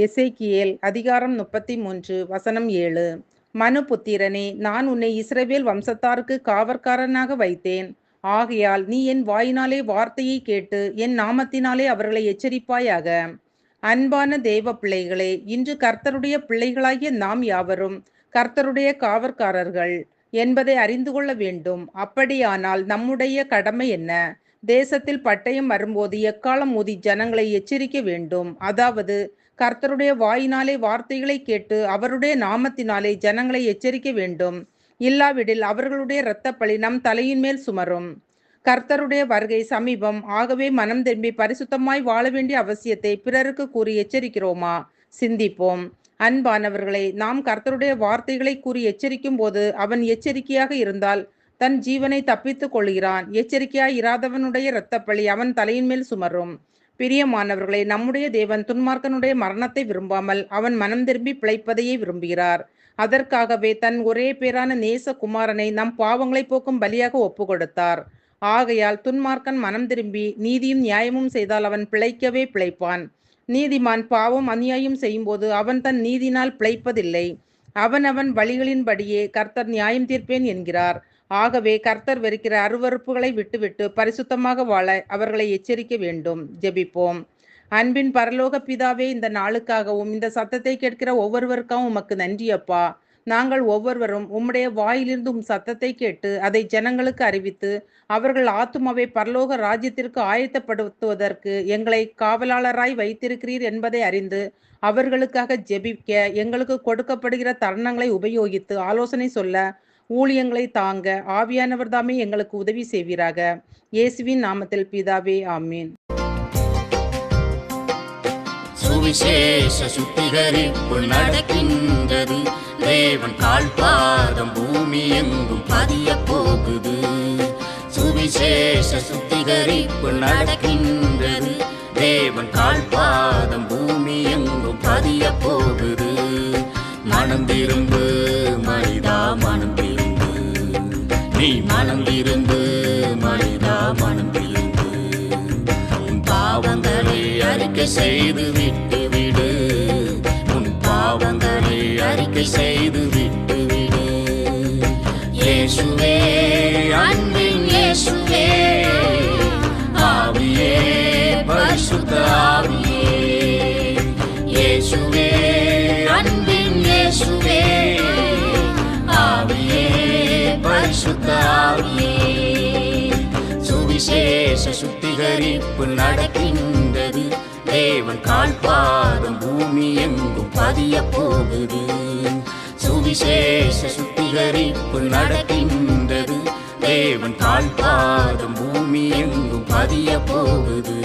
எசேக்கியேல் அதிகாரம் 33 வசனம் 7. மனுபுத்திரனே, நான் உன்னை இஸ்ரவேல் வம்சத்தாருக்கு காவற்காரனாக வைத்தேன். ஆகையால் நீ என் வாயினாலே வார்த்தையை கேட்டு என் நாமத்தினாலே அவர்களை எச்சரிப்பாயாக. அன்பான தேவ பிள்ளைகளே, இன்று கர்த்தருடைய பிள்ளைகளாகிய நாம் யாவரும் கர்த்தருடைய காவற்காரர்கள் என்பதை அறிந்து கொள்ள வேண்டும். அப்படியானால் நம்முடைய கடமை என்ன? தேசத்தில் பட்டயம் வரும்போது எக்காலம் ஊதி ஜனங்களை எச்சரிக்க வேண்டும். அதாவது கர்த்தருடைய வாயினாலே வார்த்தைகளை கேட்டு அவருடைய நாமத்தினாலே ஜனங்களை எச்சரிக்க வேண்டும். இல்லாவிடில் அவர்களுடைய இரத்தப்பழி நம் தலையின் மேல் சுமரும். கர்த்தருடைய வருகை சமீபம். ஆகவே மனம் திரும்பி பரிசுத்தமாய் வாழ வேண்டிய அவசியத்தை பிறருக்கு கூறி எச்சரிக்கிறோமா? சிந்திப்போம். அன்பானவர்களே, நாம் கர்த்தருடைய வார்த்தைகளை கூறி எச்சரிக்கும் போது அவன் எச்சரிக்கையாக இருந்தால் தன் ஜீவனை தப்பித்துக் கொள்கிறான். எச்சரிக்கையாய் இராதவனுடைய இரத்தப்பழி அவன் தலையின் மேல் சுமரும். பிரியமானவர்களே, நம்முடைய தேவன் துன்மார்க்கனுடைய மரணத்தை விரும்பாமல் அவன் மனம் திரும்பி பிழைப்பதையே விரும்புகிறார். அதற்காகவே தன் ஒரே பேரான நேச குமாரனை நம் பாவங்களை போக்கும் பலியாக ஒப்பு கொடுத்தார். ஆகையால் துன்மார்க்கன் மனம் திரும்பி நீதியும் நியாயமும் செய்தால் அவன் பிழைக்கவே பிழைப்பான். நீதிமான் பாவம் அநியாயம் செய்யும்போது அவன் தன் நீதினால் பிழைப்பதில்லை. அவன் வழிகளின்படியே கர்த்தர் நியாயம் தீர்ப்பேன் என்கிறார். ஆகவே கர்த்தர் வெறுக்கிற அருவருப்புகளை விட்டுவிட்டு பரிசுத்தமாக வாழ அவர்களை எச்சரிக்க வேண்டும். ஜெபிப்போம். அன்பின் பரலோக பிதாவே, இந்த நாளுக்காகவும் இந்த சத்தத்தை கேட்கிற ஒவ்வொருவருக்காகவும் உமக்கு நன்றி அப்பா. நாங்கள் ஒவ்வொருவரும் உம்முடைய வாயிலிருந்து உம் சத்தத்தை கேட்டு அதை ஜனங்களுக்கு அறிவித்து அவர்கள் ஆத்துமாவை பரலோக ராஜ்யத்திற்கு ஆயத்தப்படுத்துவதற்கு எங்களை காவலாளராய் வைத்திருக்கிறீர் என்பதை அறிந்து அவர்களுக்காக ஜெபிக்க எங்களுக்கு கொடுக்கப்படுகிற தருணங்களை உபயோகித்து ஆலோசனை சொல்ல ஊழியங்களை தாங்க ஆவியானவர் தாமே எங்களுக்கு உதவி செய்வீராக. இயேசுவின் நாமத்தில் பிதாவே, ஆமீன். சுவிசேஷ சுத்திகரிப்பு நடக்கின்றது. தேவன் கால்பாதம் பூமி எங்கும் பதிய போகுது. சுவிசேஷ சுத்திகரிப்பு நடக்கின்றது. தேவன் கால்பாதம் பூமி எங்கும் பதிய போகுது. மனம் திரும்பு மனிதா, மனம் திரும்பு. நீ மனம் திரும்பு மனிதா, மனம் திரும்பு. உன் பாவங்களை அறிக்கை செய்து விட்டு விடு. உன் பாவங்களை அறிக்கை செய்து விட்டு விடு. இயேசுவே, அன்பின் இயேசுவே, ஆவியே, பரிசுத்த ஆவியே. இயேசுவே, அன்பின் இயேசுவே, ஆவியே, பரிசுத்த ஆவியே. சுவிசேஷ சுத்திகரிப்பு நடக்கின்றது. தேவன் கால்பாதம் பூமி எங்கும் பதிய போகுது. சுவிசேஷ சுத்திகரிப்பு நடக்கின்றது. தேவன் கால்பாதம் பூமி எங்கும் பதிய போகுது.